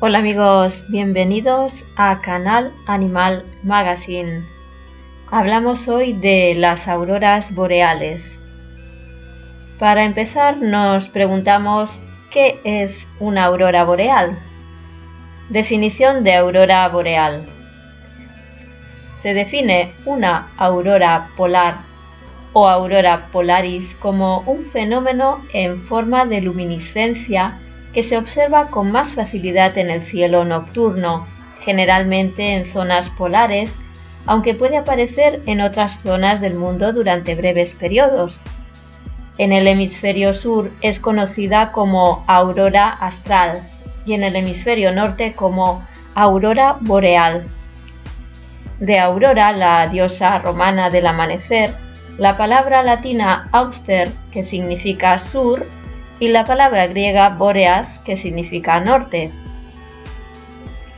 Hola amigos, bienvenidos a Canal Animal Magazine. Hablamos hoy de las auroras boreales. Para empezar nos preguntamos ¿qué es una aurora boreal? Definición de aurora boreal. Se define una aurora polar o aurora polaris como un fenómeno en forma de luminiscencia que se observa con más facilidad en el cielo nocturno, generalmente en zonas polares, aunque puede aparecer en otras zonas del mundo durante breves periodos. En el hemisferio sur es conocida como aurora astral y en el hemisferio norte como aurora boreal. De Aurora, la diosa romana del amanecer, la palabra latina auster, que significa sur, y la palabra griega boreas, que significa norte.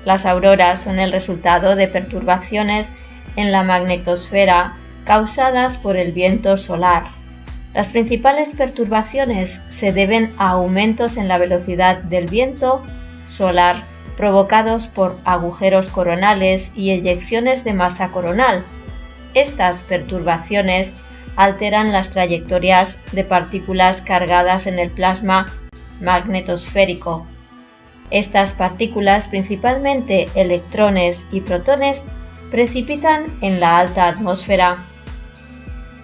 Las auroras son el resultado de perturbaciones en la magnetosfera causadas por el viento solar. Las principales perturbaciones se deben a aumentos en la velocidad del viento solar provocados por agujeros coronales y eyecciones de masa coronal. Estas perturbaciones alteran las trayectorias de partículas cargadas en el plasma magnetosférico. Estas partículas, principalmente electrones y protones, precipitan en la alta atmósfera.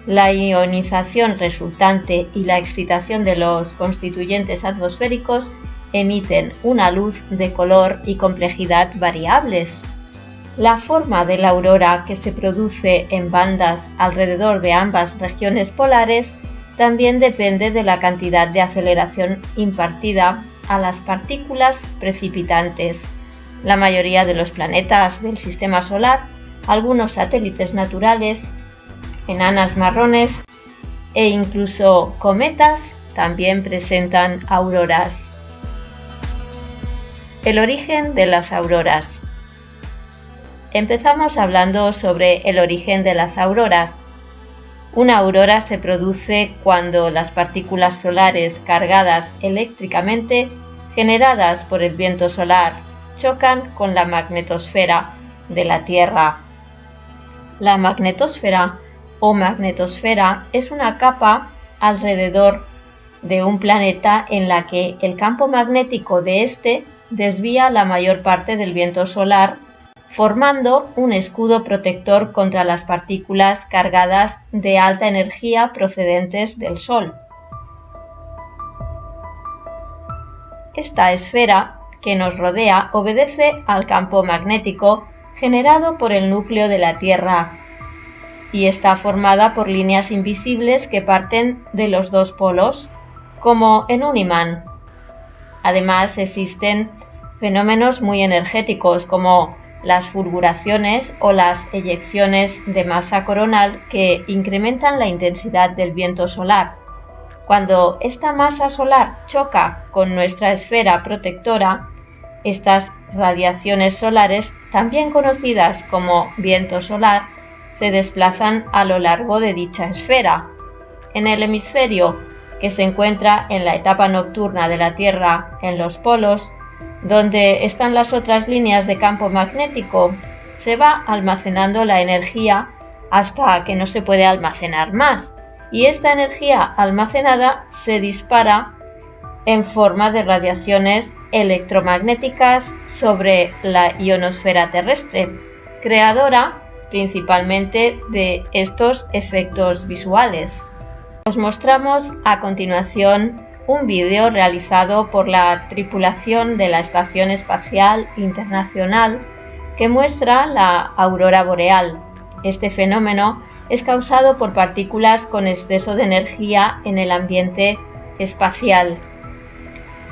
La ionización resultante y la excitación de los constituyentes atmosféricos emiten una luz de color y complejidad variables. La forma de la aurora, que se produce en bandas alrededor de ambas regiones polares, también depende de la cantidad de aceleración impartida a las partículas precipitantes. La mayoría de los planetas del sistema solar, algunos satélites naturales, enanas marrones e incluso cometas también presentan auroras. El origen de las auroras. Empezamos hablando sobre el origen de las auroras. Una aurora se produce cuando las partículas solares cargadas eléctricamente, generadas por el viento solar, chocan con la magnetosfera de la Tierra. La magnetosfera o magnetosfera es una capa alrededor de un planeta en la que el campo magnético de éste desvía la mayor parte del viento solar, formando un escudo protector contra las partículas cargadas de alta energía procedentes del Sol. Esta esfera que nos rodea obedece al campo magnético generado por el núcleo de la Tierra y está formada por líneas invisibles que parten de los dos polos, como en un imán. Además, existen fenómenos muy energéticos como las fulguraciones o las eyecciones de masa coronal que incrementan la intensidad del viento solar. Cuando esta masa solar choca con nuestra esfera protectora, estas radiaciones solares, también conocidas como viento solar, se desplazan a lo largo de dicha esfera. En el hemisferio que se encuentra en la etapa nocturna de la Tierra, en los polos, donde están las otras líneas de campo magnético, se va almacenando la energía hasta que no se puede almacenar más, y esta energía almacenada se dispara en forma de radiaciones electromagnéticas sobre la ionosfera terrestre, creadora principalmente de estos efectos visuales. Os mostramos a continuación un vídeo realizado por la tripulación de la Estación Espacial Internacional que muestra la aurora boreal. Este fenómeno es causado por partículas con exceso de energía en el ambiente espacial.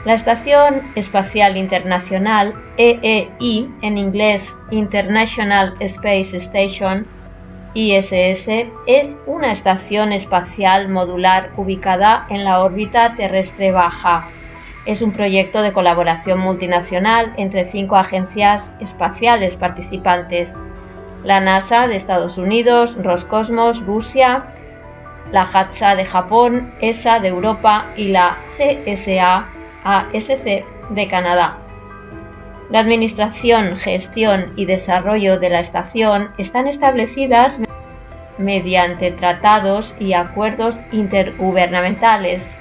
La Estación Espacial Internacional, EEI, en inglés International Space Station, ISS, es una estación espacial modular ubicada en la órbita terrestre baja. Es un proyecto de colaboración multinacional entre 5 agencias espaciales participantes: la NASA de Estados Unidos, Roscosmos, Rusia, la JAXA de Japón, ESA de Europa y la CSA-ASC de Canadá. La administración, gestión y desarrollo de la estación están establecidas mediante tratados y acuerdos intergubernamentales.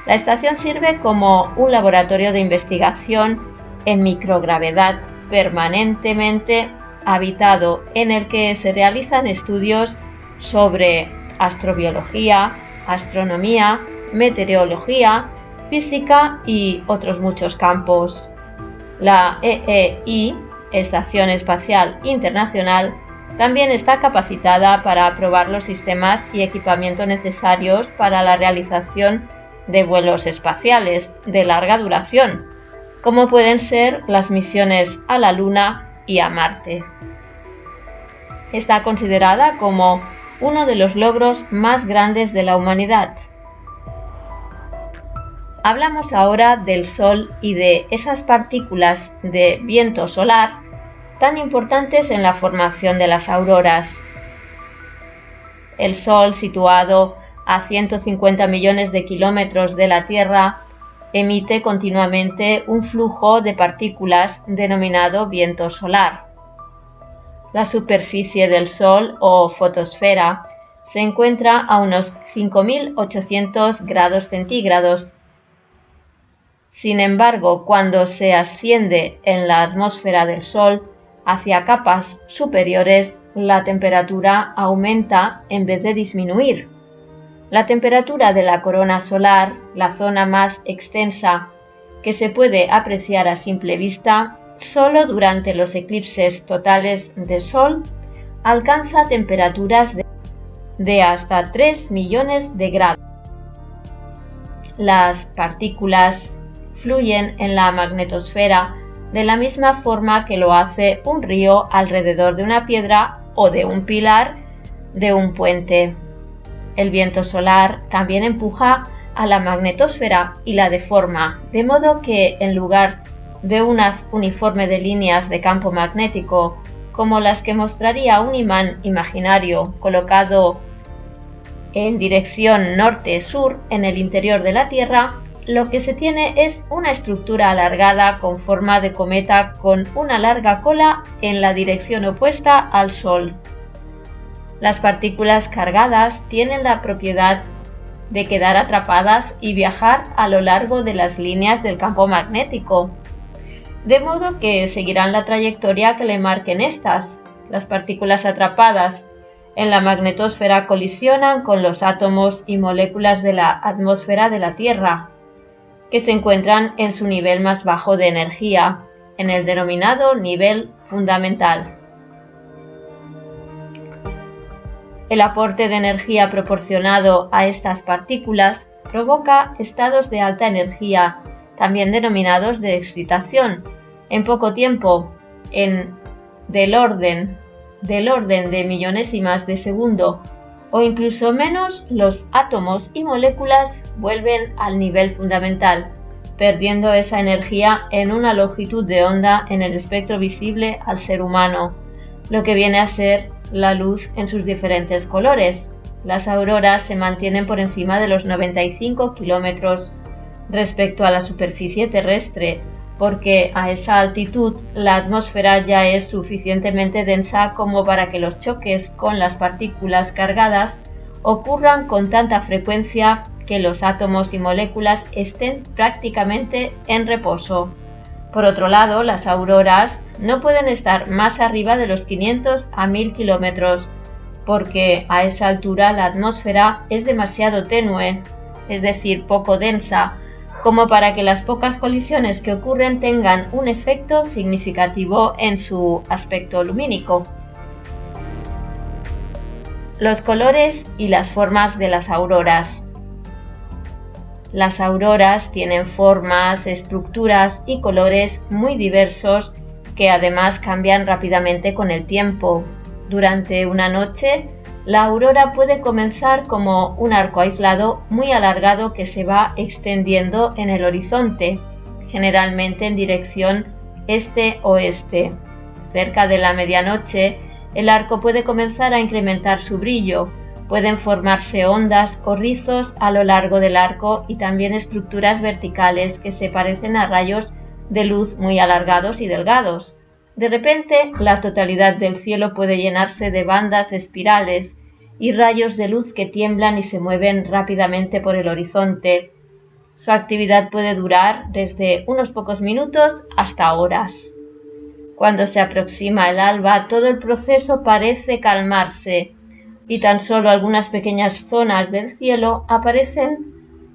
La estación sirve como un laboratorio de investigación en microgravedad permanentemente habitado en el que se realizan estudios sobre astrobiología, astronomía, meteorología, física y otros muchos campos. La EEI, Estación Espacial Internacional, también está capacitada para aprobar los sistemas y equipamiento necesarios para la realización de vuelos espaciales de larga duración, como pueden ser las misiones a la Luna y a Marte. Está considerada como uno de los logros más grandes de la humanidad. Hablamos ahora del Sol y de esas partículas de viento solar tan importantes en la formación de las auroras. El Sol, situado a 150 millones de kilómetros de la Tierra, emite continuamente un flujo de partículas denominado viento solar. La superficie del Sol, o fotosfera, se encuentra a unos 5.800 grados centígrados. Sin embargo, cuando se asciende en la atmósfera del Sol hacia capas superiores, la temperatura aumenta en vez de disminuir. La temperatura de la corona solar, la zona más extensa que se puede apreciar a simple vista, solo durante los eclipses totales de Sol, alcanza temperaturas de hasta 3 millones de grados. Las partículas fluyen en la magnetosfera de la misma forma que lo hace un río alrededor de una piedra o de un pilar de un puente. El viento solar también empuja a la magnetosfera y la deforma, de modo que en lugar de un haz uniforme de líneas de campo magnético, como las que mostraría un imán imaginario colocado en dirección norte-sur en el interior de la Tierra, lo que se tiene es una estructura alargada con forma de cometa con una larga cola en la dirección opuesta al Sol. Las partículas cargadas tienen la propiedad de quedar atrapadas y viajar a lo largo de las líneas del campo magnético, de modo que seguirán la trayectoria que le marquen estas. Las partículas atrapadas en la magnetosfera colisionan con los átomos y moléculas de la atmósfera de la Tierra, que se encuentran en su nivel más bajo de energía, en el denominado nivel fundamental. El aporte de energía proporcionado a estas partículas provoca estados de alta energía, también denominados de excitación. En poco tiempo, del orden de millonésimas de segundo o incluso menos, los átomos y moléculas vuelven al nivel fundamental, perdiendo esa energía en una longitud de onda en el espectro visible al ser humano, lo que viene a ser la luz en sus diferentes colores. Las auroras se mantienen por encima de los 95 kilómetros respecto a la superficie terrestre, porque a esa altitud la atmósfera ya es suficientemente densa como para que los choques con las partículas cargadas ocurran con tanta frecuencia que los átomos y moléculas estén prácticamente en reposo. Por otro lado, las auroras no pueden estar más arriba de los 500 a 1000 kilómetros, porque a esa altura la atmósfera es demasiado tenue, es decir, poco densa, como para que las pocas colisiones que ocurren tengan un efecto significativo en su aspecto lumínico. Los colores y las formas de las auroras. Las auroras tienen formas, estructuras y colores muy diversos que además cambian rápidamente con el tiempo. Durante una noche, la aurora puede comenzar como un arco aislado muy alargado que se va extendiendo en el horizonte, generalmente en dirección este-oeste. Cerca de la medianoche, el arco puede comenzar a incrementar su brillo. Pueden formarse ondas o rizos a lo largo del arco y también estructuras verticales que se parecen a rayos de luz muy alargados y delgados. De repente, la totalidad del cielo puede llenarse de bandas espirales y rayos de luz que tiemblan y se mueven rápidamente por el horizonte. Su actividad puede durar desde unos pocos minutos hasta horas. Cuando se aproxima el alba, todo el proceso parece calmarse y tan solo algunas pequeñas zonas del cielo aparecen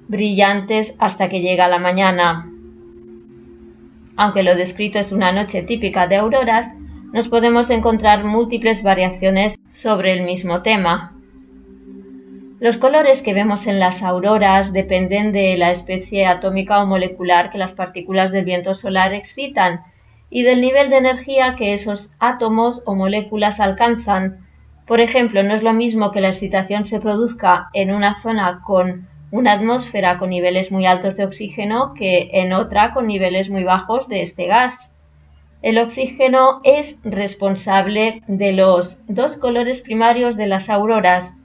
brillantes hasta que llega la mañana. Aunque lo descrito es una noche típica de auroras, nos podemos encontrar múltiples variaciones sobre el mismo tema. Los colores que vemos en las auroras dependen de la especie atómica o molecular que las partículas del viento solar excitan y del nivel de energía que esos átomos o moléculas alcanzan. Por ejemplo, no es lo mismo que la excitación se produzca en una zona con una atmósfera con niveles muy altos de oxígeno que en otra con niveles muy bajos de este gas. El oxígeno es responsable de los dos colores primarios de las auroras,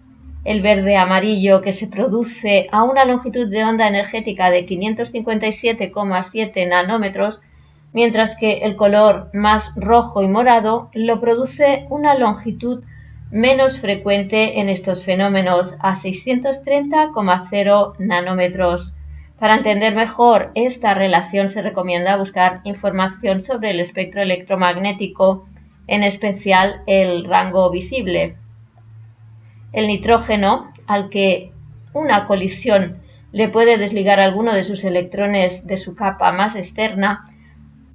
el verde-amarillo que se produce a una longitud de onda energética de 557,7 nanómetros, mientras que el color más rojo y morado lo produce una longitud menos frecuente en estos fenómenos, a 630,0 nanómetros. Para entender mejor esta relación se recomienda buscar información sobre el espectro electromagnético, en especial el rango visible. El nitrógeno, al que una colisión le puede desligar alguno de sus electrones de su capa más externa,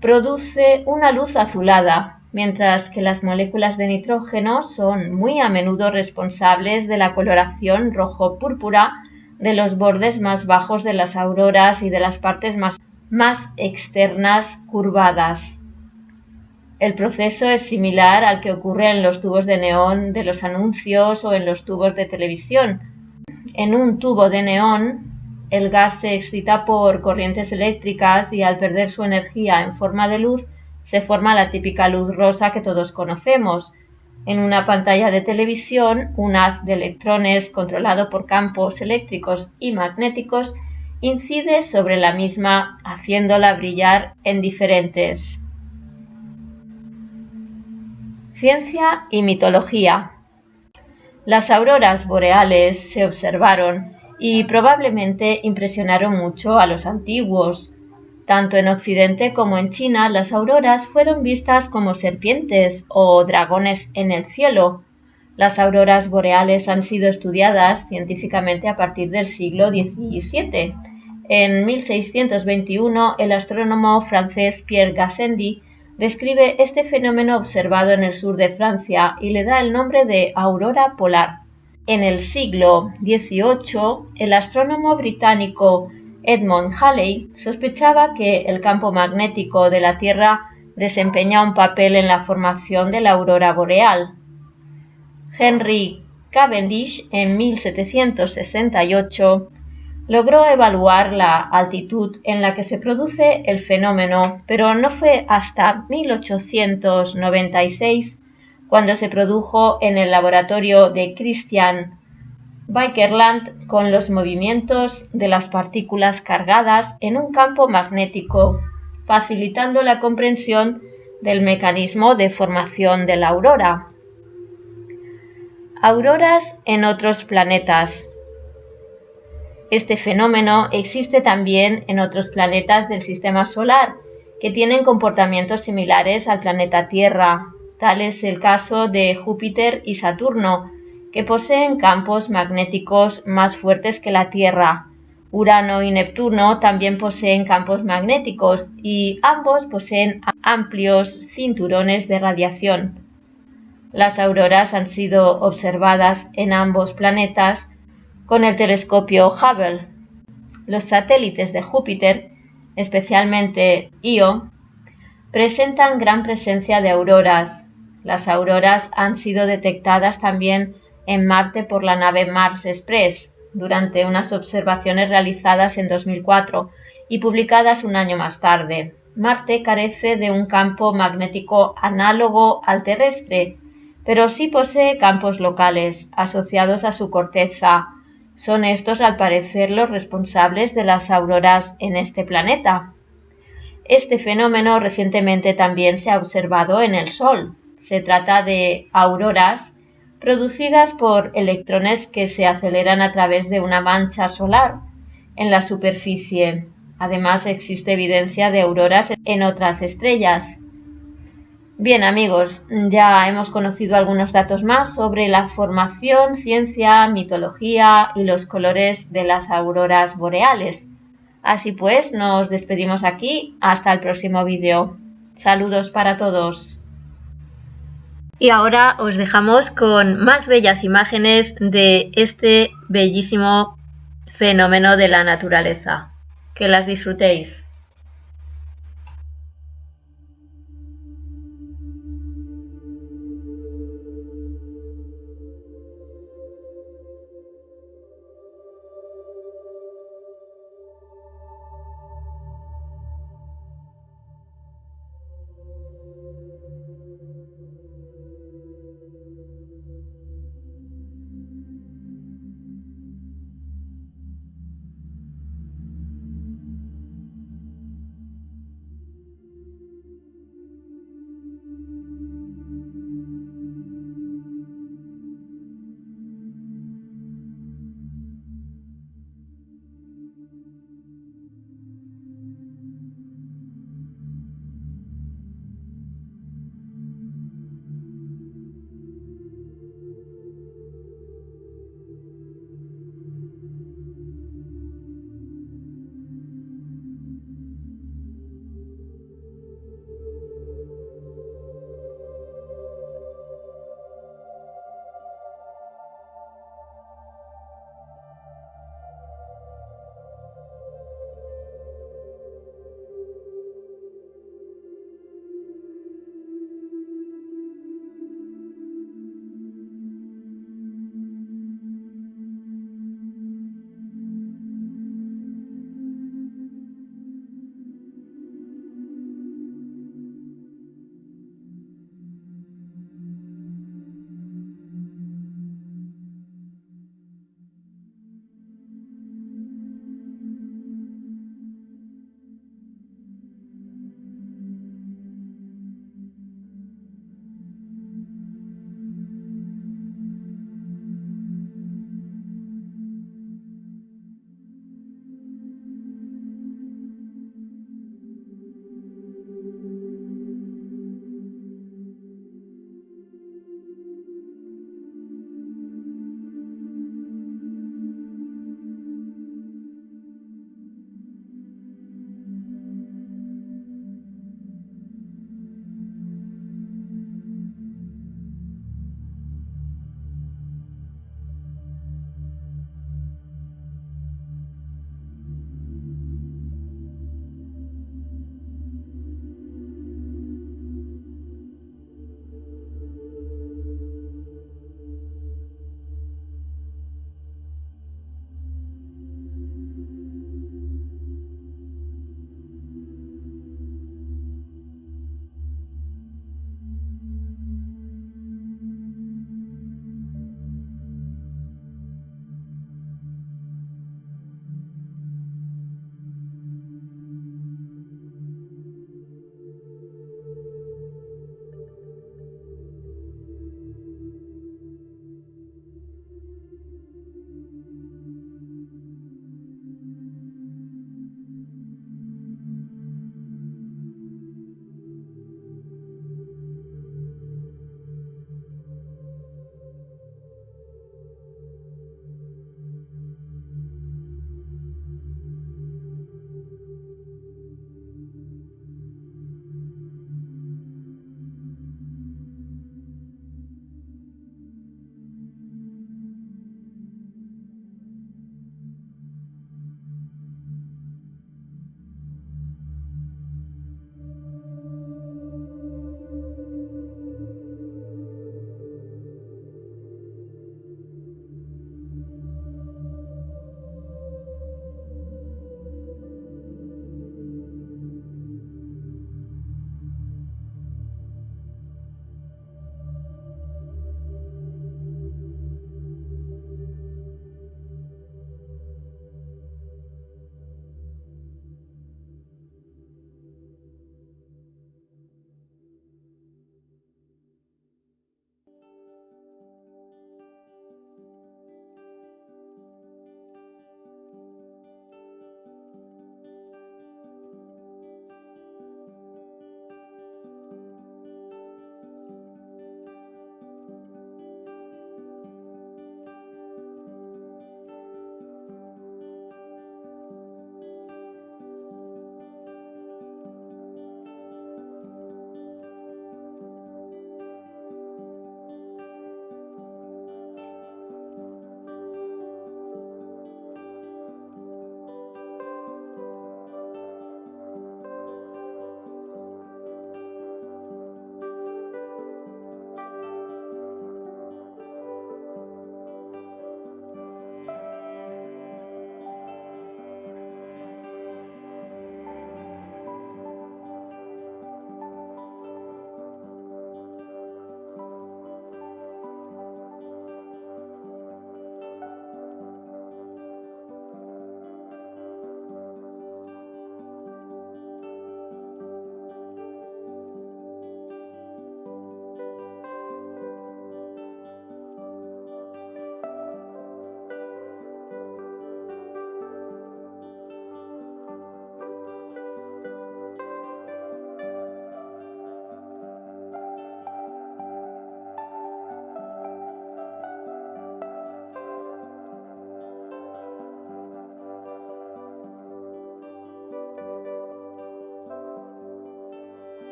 produce una luz azulada, mientras que las moléculas de nitrógeno son muy a menudo responsables de la coloración rojo-púrpura de los bordes más bajos de las auroras y de las partes más externas curvadas. El proceso es similar al que ocurre en los tubos de neón de los anuncios o en los tubos de televisión. En un tubo de neón, el gas se excita por corrientes eléctricas y al perder su energía en forma de luz, se forma la típica luz rosa que todos conocemos. En una pantalla de televisión, un haz de electrones controlado por campos eléctricos y magnéticos incide sobre la misma, haciéndola brillar en diferentes. Ciencia y mitología. Las auroras boreales se observaron y probablemente impresionaron mucho a los antiguos. Tanto en Occidente como en China, las auroras fueron vistas como serpientes o dragones en el cielo. Las auroras boreales han sido estudiadas científicamente a partir del siglo XVII. En 1621, el astrónomo francés Pierre Gassendi describe este fenómeno observado en el sur de Francia y le da el nombre de aurora polar. En el siglo XVIII, el astrónomo británico Edmond Halley sospechaba que el campo magnético de la Tierra desempeña un papel en la formación de la aurora boreal. Henry Cavendish, en 1768, logró evaluar la altitud en la que se produce el fenómeno, pero no fue hasta 1896 cuando se produjo en el laboratorio de Christian Baekeland con los movimientos de las partículas cargadas en un campo magnético, facilitando la comprensión del mecanismo de formación de la aurora. Auroras en otros planetas. Este fenómeno existe también en otros planetas del sistema solar, que tienen comportamientos similares al planeta Tierra. Tal es el caso de Júpiter y Saturno, que poseen campos magnéticos más fuertes que la Tierra. Urano y Neptuno también poseen campos magnéticos y ambos poseen amplios cinturones de radiación. Las auroras han sido observadas en ambos planetas con el telescopio Hubble. Los satélites de Júpiter, especialmente Io, presentan gran presencia de auroras. Las auroras han sido detectadas también en Marte por la nave Mars Express durante unas observaciones realizadas en 2004 y publicadas un año más tarde. Marte carece de un campo magnético análogo al terrestre, pero sí posee campos locales asociados a su corteza. Son estos, al parecer, los responsables de las auroras en este planeta. Este fenómeno recientemente también se ha observado en el Sol. Se trata de auroras producidas por electrones que se aceleran a través de una mancha solar en la superficie. Además, existe evidencia de auroras en otras estrellas. Bien, amigos, ya hemos conocido algunos datos más sobre la formación, ciencia, mitología y los colores de las auroras boreales. Así pues, nos despedimos aquí. Hasta el próximo vídeo. Saludos para todos. Y ahora os dejamos con más bellas imágenes de este bellísimo fenómeno de la naturaleza. Que las disfrutéis.